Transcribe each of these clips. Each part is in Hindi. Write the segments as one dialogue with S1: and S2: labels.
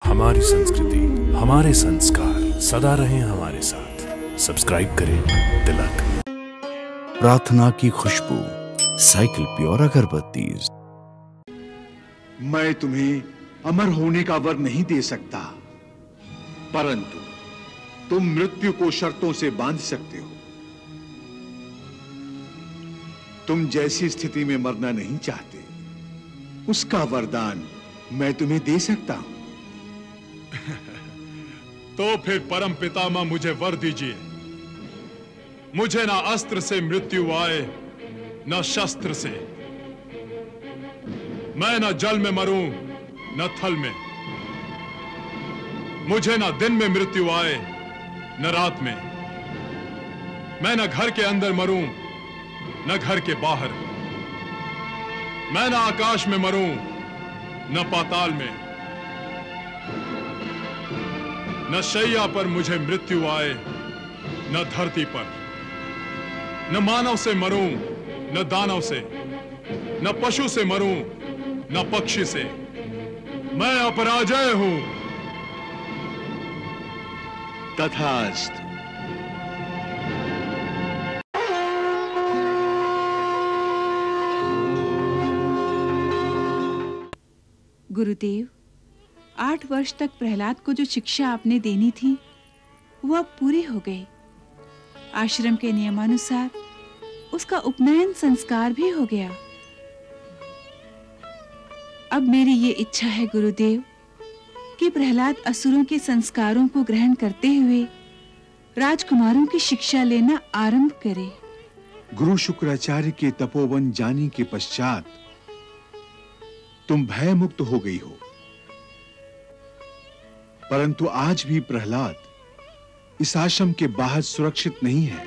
S1: हमारी संस्कृति, हमारे संस्कार सदा रहें हमारे साथ। सब्सक्राइब करें तिलक।
S2: प्रार्थना की खुशबू, साइकिल प्योर अगरबत्ती।
S3: मैं तुम्हें अमर होने का वर नहीं दे सकता, परंतु तुम मृत्यु को शर्तों से बांध सकते हो। तुम जैसी स्थिति में मरना नहीं चाहते, उसका वरदान मैं तुम्हें दे सकता हूं।
S4: तो फिर परम पितामह मुझे वर दीजिए। मुझे ना अस्त्र से मृत्यु आए, न शस्त्र से। मैं न जल में मरूं, न थल में। मुझे ना दिन में मृत्यु आए, न रात में। मैं न घर के अंदर मरूं, न घर के बाहर। मैं न आकाश में मरूं, न पाताल में। न शैया पर मुझे मृत्यु आए, न धरती पर। न मानव से मरूं, न दानव से। न पशु से मरूं, न पक्षी से। मैं अपराजय हूं।
S3: तथास्तु।
S5: गुरुदेव, 8 वर्ष तक प्रहलाद को जो शिक्षा आपने देनी थी वो अब पूरी हो गई। आश्रम के नियमानुसार उसका उपनयन संस्कार भी हो गया। अब मेरी ये इच्छा है गुरुदेव कि प्रहलाद असुरों के संस्कारों को ग्रहण करते हुए राजकुमारों की शिक्षा लेना आरंभ करे।
S3: गुरु शुक्राचार्य के तपोवन जाने के पश्चात तुम भय मुक्त हो गई हो, परंतु आज भी प्रहलाद इस आश्रम के बाहर सुरक्षित नहीं है।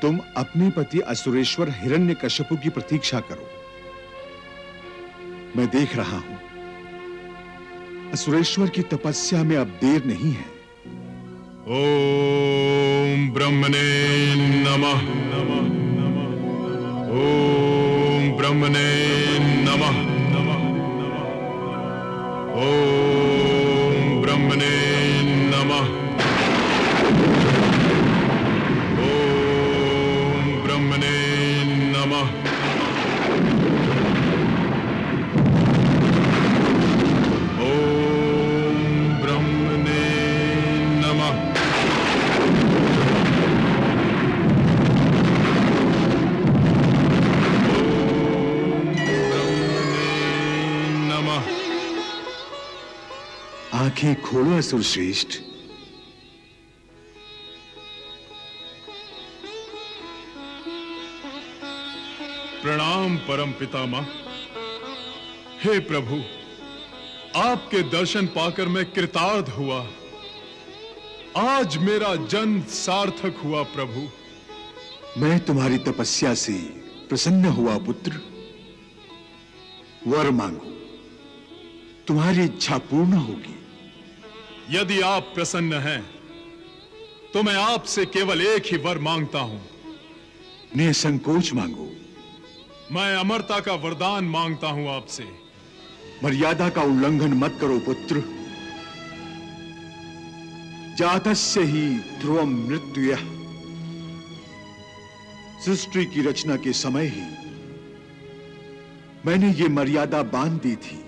S3: तुम अपने पति असुरेश्वर हिरण्यकश्यपु की प्रतीक्षा करो। मैं देख रहा हूं, असुरेश्वर की तपस्या में अब देर नहीं है।
S4: ओम ब्रह्मणे नमः। ओम ब्रह्मणे नमः। ओम ब्रह्मणे नमः। ओम ब्रह्मणे नमः। ओम ब्रह्मणे नमः।
S3: आंखें खोलो असुर श्रेष्ठ।
S4: प्रणाम परम पितामह। हे प्रभु, आपके दर्शन पाकर मैं कृतार्थ हुआ। आज मेरा जन्म सार्थक हुआ प्रभु।
S3: मैं तुम्हारी तपस्या से प्रसन्न हुआ पुत्र। वर मांगो, तुम्हारी इच्छा पूर्ण होगी।
S4: यदि आप प्रसन्न हैं तो मैं आपसे केवल एक ही वर मांगता हूं।
S3: निसंकोच मांगो।
S4: मैं अमरता का वरदान मांगता हूं आपसे।
S3: मर्यादा का उल्लंघन मत करो पुत्र। जातस्य ही ध्रुवम मृत्युयः। सृष्टि की रचना के समय ही मैंने ये मर्यादा बांध दी थी।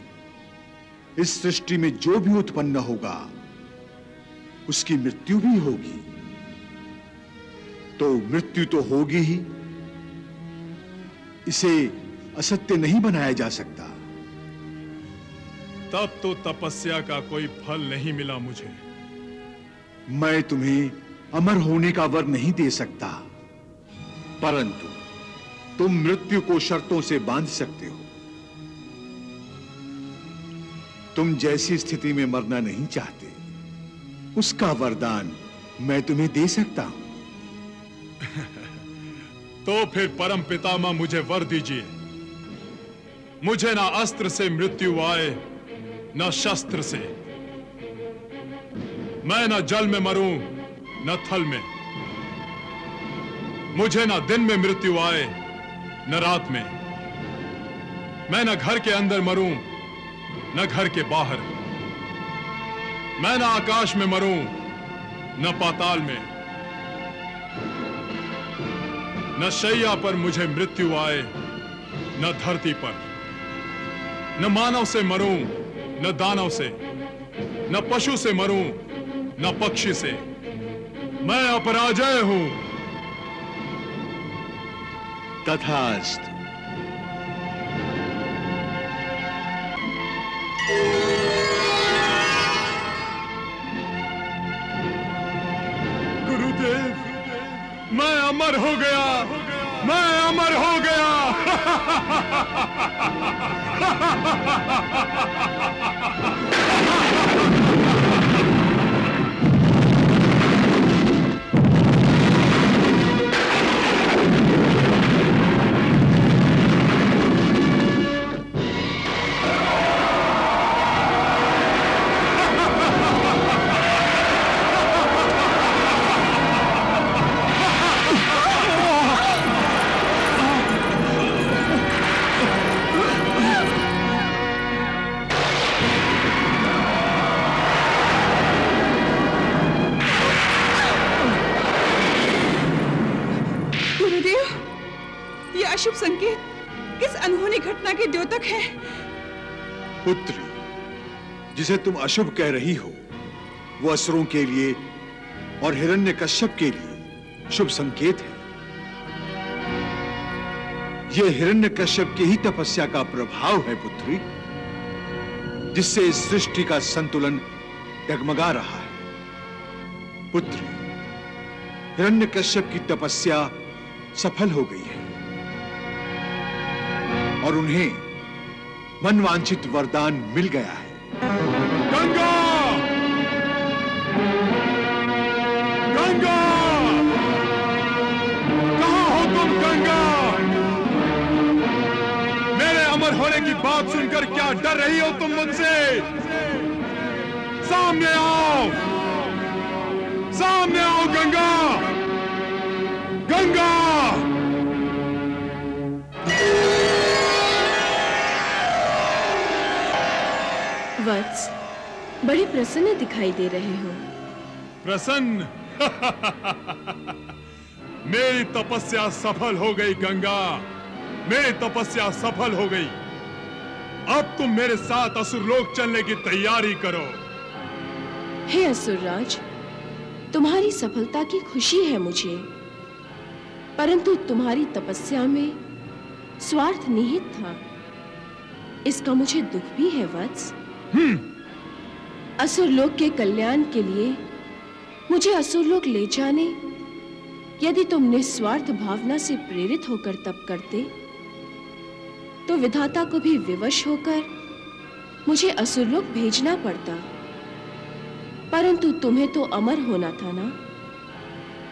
S3: इस सृष्टि में जो भी उत्पन्न होगा उसकी मृत्यु भी होगी। तो मृत्यु तो होगी ही, इसे असत्य नहीं बनाया जा सकता।
S4: तब तो तपस्या का कोई फल नहीं मिला मुझे।
S3: मैं तुम्हें अमर होने का वर नहीं दे सकता, परंतु तुम मृत्यु को शर्तों से बांध सकते हो। तुम जैसी स्थिति में मरना नहीं चाहते, उसका वरदान मैं तुम्हें दे सकता हूं।
S4: तो फिर परम पितामह मुझे वर दीजिए। मुझे ना अस्त्र से मृत्यु आए, न शस्त्र से। मैं न जल में मरूं, न थल में। मुझे ना दिन में मृत्यु आए, न रात में। मैं न घर के अंदर मरूं, न घर के बाहर। मैं न आकाश में मरूं, न पाताल में। न शैया पर मुझे मृत्यु आए, न धरती पर। न मानव से मरूं, न दानव से। न पशु से मरूं, न पक्षी से। मैं अपराजय हूं।
S3: तथास्तु।
S4: गुरुदेव, मैं अमर हो गया, मैं अमर हो गया।
S5: अशुभ संकेत किस अनहोनी घटना के द्योतक है?
S3: पुत्री, जिसे तुम अशुभ कह रही हो, वो असुरों के लिए और हिरण्यकश्यप के लिए शुभ संकेत है। यह हिरण्यकश्यप की ही तपस्या का प्रभाव है पुत्री, जिससे इस सृष्टि का संतुलन डगमगा रहा है। पुत्री, हिरण्यकश्यप की तपस्या सफल हो गई है और उन्हें मनवांछित वरदान मिल गया है।
S4: गंगा! गंगा! कहां हो तुम गंगा? मेरे अमर होने की बात सुनकर क्या डर रही हो तुम मुझसे? सामने आओ! सामने आओ गंगा! गंगा!
S6: वत्स, बड़े प्रसन्न दिखाई दे रहे हो।
S4: प्रसन्न? मेरी तपस्या सफल हो गई गंगा, मेरी तपस्या सफल हो गई। अब तुम मेरे साथ असुरलोक चलने की तैयारी करो।
S6: हे असुरराज, तुम्हारी सफलता की खुशी है मुझे, परंतु तुम्हारी तपस्या में स्वार्थ निहित था, इसका मुझे दुख भी है वत्स। असुरलोक के कल्याण के लिए मुझे असुरलोक ले जाने यदि तुम निस्वार्थ भावना से प्रेरित होकर तप करते, तो विधाता को भी विवश होकर मुझे असुरलोक भेजना पड़ता, परंतु तुम्हें तो अमर होना था ना?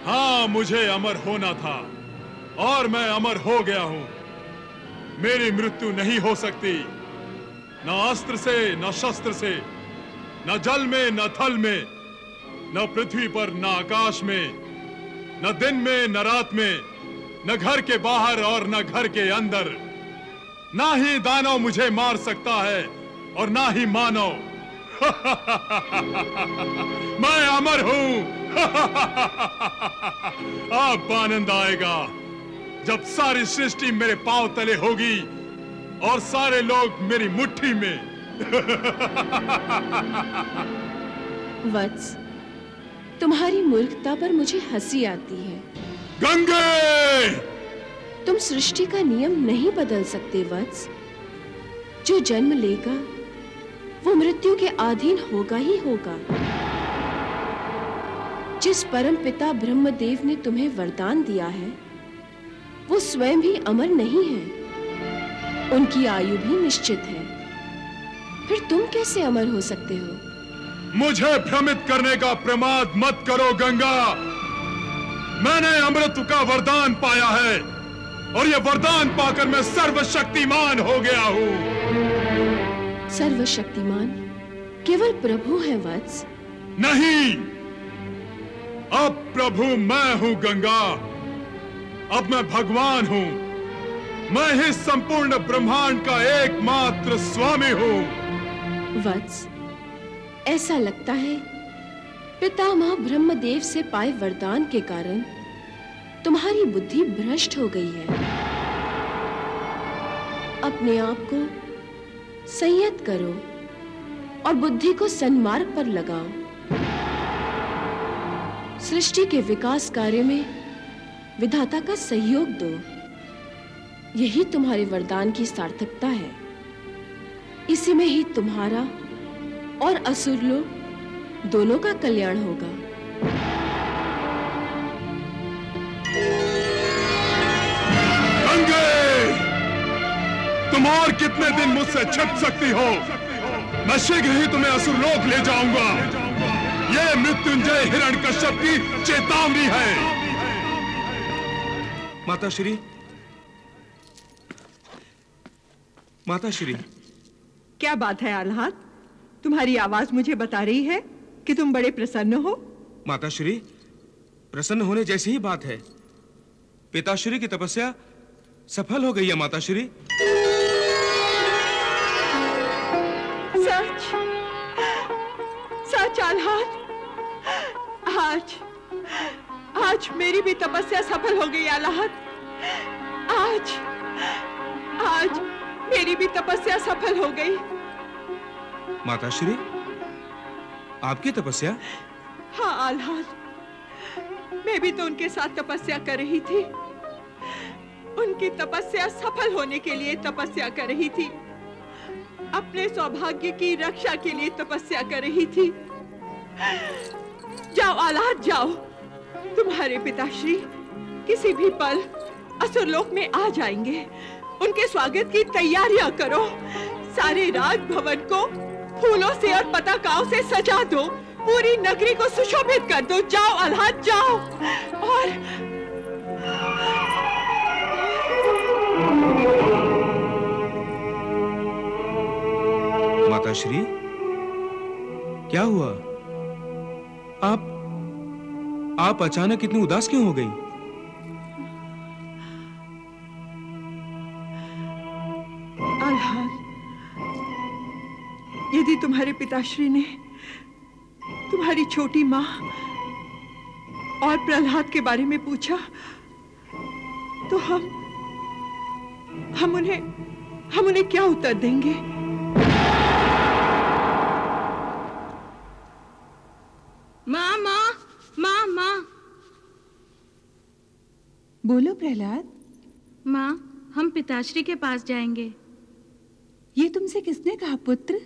S4: हाँ, मुझे अमर होना था और मैं अमर हो गया हूं। मेरी मृत्यु नहीं हो सकती, न अस्त्र से, न शस्त्र से, न जल में, न थल में, न पृथ्वी पर, न आकाश में, न दिन में, न रात में, न घर के बाहर और न घर के अंदर। ना ही दानव मुझे मार सकता है और ना ही मानव। मैं अमर हूं। अब आनंद आएगा जब सारी सृष्टि मेरे पांव तले होगी और सारे लोग मेरी मुट्ठी में।
S6: वत्स, तुम्हारी मूर्खता पर मुझे हंसी आती है।
S4: गंगे!
S6: तुम सृष्टि का नियम नहीं बदल सकते वत्स। जो जन्म लेगा वो मृत्यु के अधीन होगा ही होगा। जिस परम पिता ब्रह्मदेव ने तुम्हें वरदान दिया है, वो स्वयं भी अमर नहीं है, उनकी आयु भी निश्चित है। फिर तुम कैसे अमर हो सकते हो?
S4: मुझे भ्रमित करने का प्रमाद मत करो गंगा। मैंने अमृत का वरदान पाया है और यह वरदान पाकर मैं सर्वशक्तिमान हो गया हूं।
S6: सर्वशक्तिमान केवल प्रभु है वत्स।
S4: नहीं, अब प्रभु मैं हूं गंगा। अब मैं भगवान हूं। मैं ही संपूर्ण ब्रह्मांड का एकमात्र स्वामी हूं।
S6: वत्स, ऐसा लगता है पितामह ब्रह्मदेव से पाए वरदान के कारण तुम्हारी बुद्धि भ्रष्ट हो गई है। अपने आप को संयत करो और बुद्धि को सन्मार्ग पर लगाओ। सृष्टि के विकास कार्य में विधाता का सहयोग दो। यही तुम्हारे वरदान की सार्थकता है। इसी में ही तुम्हारा और असुर लोग दोनों का कल्याण होगा।
S4: गंगे, तुम और कितने दिन मुझसे छिप सकती हो? मैं शीघ्र ही तुम्हें असुरलोक ले जाऊंगा। यह मृत्युंजय हिरण्यकश्यप की चेतावनी है।
S7: माताश्री, माताश्री।
S8: क्या बात है आल्हाद? तुम्हारी आवाज मुझे बता रही है कि तुम बड़े प्रसन्न हो।
S7: माताश्री, प्रसन्न होने जैसी ही बात है। पिताश्री की तपस्या सफल हो गई है माताश्री।
S8: सच सच आल्हाद, आज मेरी भी तपस्या सफल हो गई आल्हाद। आज मेरी भी तपस्या सफल हो गई।
S7: माताश्री, आपकी तपस्या?
S8: हाँ आल्हाद, मैं भी तो उनके साथ तपस्या कर रही थी। उनकी तपस्या सफल होने के लिए तपस्या कर रही थी। अपने सौभाग्य की रक्षा के लिए तपस्या कर रही थी। जाओ आल्हाद, जाओ। तुम्हारे पिताश्री किसी भी पल असुरलोक में आ जाएंगे। उनके स्वागत की तैयारियां करो। सारे राजभवन को फूलों से और पताकाओं से सजा दो। पूरी नगरी को सुशोभित कर दो। जाओ आल्हाद, जाओ। और
S7: माताश्री, क्या हुआ? आप अचानक इतनी उदास क्यों हो गई?
S8: आल्हाद, यदि तुम्हारे पिताश्री ने तुम्हारी छोटी माँ और प्रहलाद के बारे में पूछा तो हम उन्हें क्या उत्तर देंगे?
S9: माँ माँ माँ माँ।
S5: बोलो प्रहलाद।
S9: माँ, हम पिताश्री के पास जाएंगे।
S5: ये तुमसे किसने कहा पुत्र?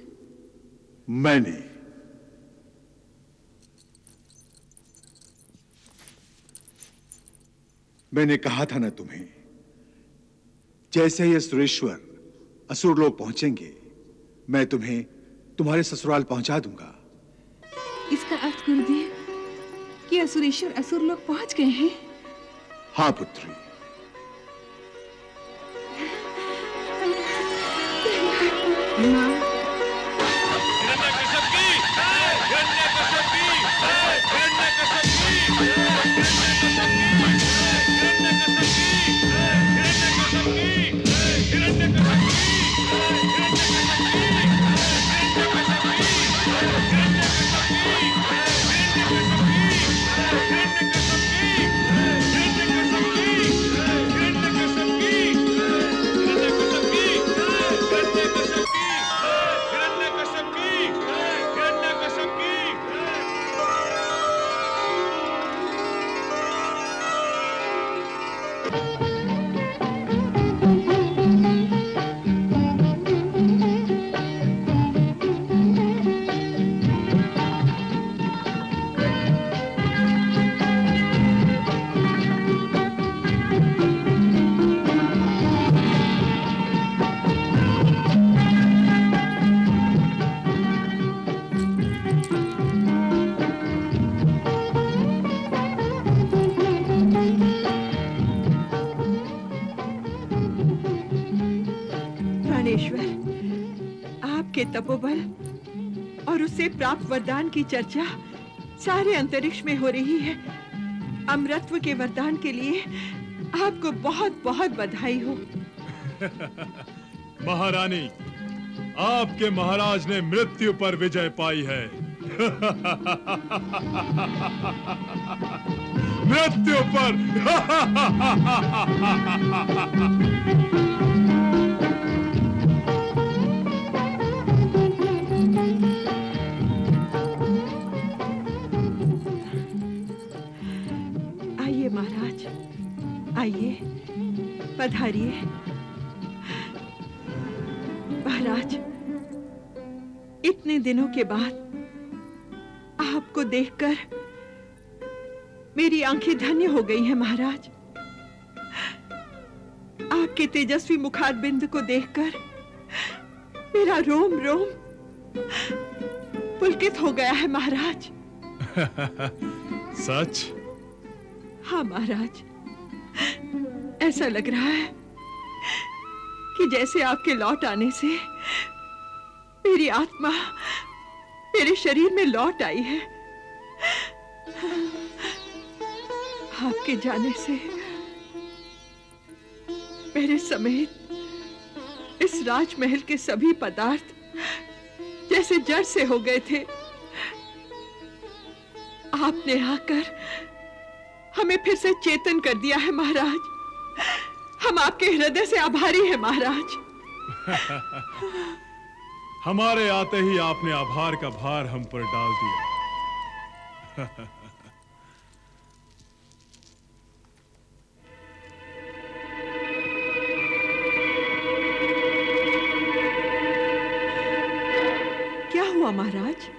S3: मैंने कहा था ना तुम्हें, जैसे ही सुरेश्वर असुर लोग पहुंचेंगे मैं तुम्हें तुम्हारे ससुराल पहुंचा दूंगा।
S5: इसका अर्थ गुरुदेव कि असुरेश्वर असुर लोग पहुंच गए हैं?
S3: हाँ पुत्री।
S8: के तपोबल और उससे प्राप्त वरदान की चर्चा सारे अंतरिक्ष में हो रही है। अमरत्व के वरदान के लिए आपको बहुत बहुत बधाई हो।
S4: महारानी, आपके महाराज ने मृत्यु पर विजय पाई है। मृत्यु पर।
S8: आइए महाराज, आइए, पधारिए। महाराज, इतने दिनों के बाद आपको देखकर मेरी आंखें धन्य हो गई हैं महाराज। आपके तेजस्वी मुखारबिंद को देखकर मेरा रोम रोम पुलकित हो गया है महाराज।
S4: सच?
S8: हाँ महाराज, ऐसा लग रहा है कि जैसे आपके लौट आने से मेरी आत्मा मेरे शरीर में लौट आई है। आपके जाने से मेरे समेत इस राजमहल के सभी पदार्थ जैसे जड़ से हो गए थे। आपने आकर हमें फिर से चेतन कर दिया है महाराज। हम आपके हृदय से आभारी हैं महाराज।
S4: हमारे आते ही आपने आभार का भार हम पर डाल दिया।
S8: क्या हुआ महाराज?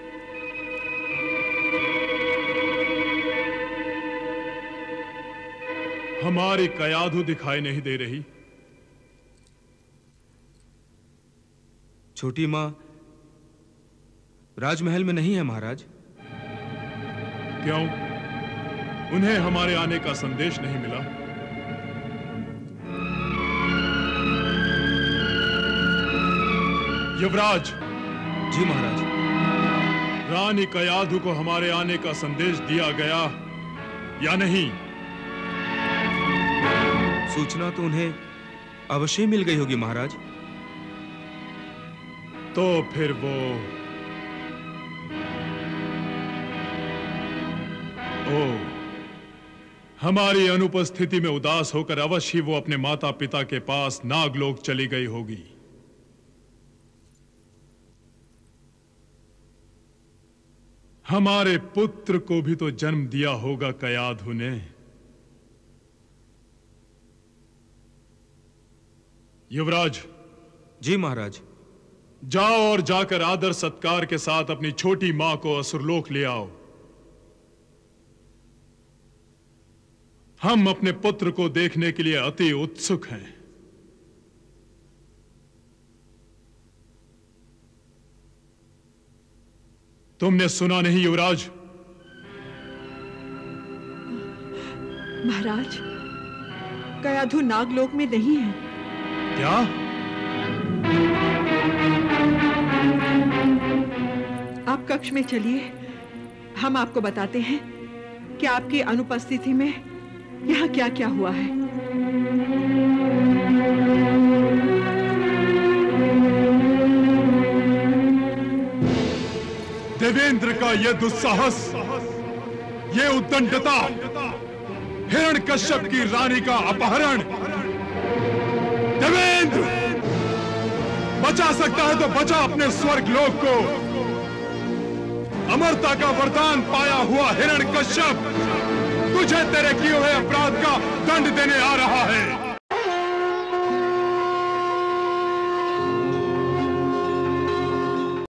S4: हमारी कयाधु दिखाई नहीं दे रही।
S7: छोटी माँ राजमहल में नहीं है महाराज।
S4: क्यों? उन्हें हमारे आने का संदेश नहीं मिला? युवराज।
S7: जी महाराज।
S4: रानी कयाधु को हमारे आने का संदेश दिया गया या नहीं?
S7: सूचना तो उन्हें अवश्य मिल गई होगी महाराज।
S4: तो फिर वो हमारी अनुपस्थिति में उदास होकर अवश्य वो अपने माता पिता के पास नागलोक चली गई होगी। हमारे पुत्र को भी तो जन्म दिया होगा कयाधु ने। युवराज।
S7: जी महाराज।
S4: जाओ और जाकर आदर सत्कार के साथ अपनी छोटी मां को असुरलोक ले आओ। हम अपने पुत्र को देखने के लिए अति उत्सुक हैं। तुमने सुना नहीं युवराज?
S8: महाराज, कयाधु नागलोक में नहीं है।
S4: क्या?
S8: आप कक्ष में चलिए, हम आपको बताते हैं कि आपकी अनुपस्थिति में यहाँ क्या क्या हुआ है।
S4: देवेंद्र का यह दुस्साहस, यह उद्दंडता, हिरण्यकश्यप की रानी का अपहरण। देवेंद्र, बचा सकता है तो बचा अपने स्वर्ग लोक को। अमरता का वरदान पाया हुआ हिरण्यकश्यप तुझे तेरे किए हुए अपराध का दंड देने आ रहा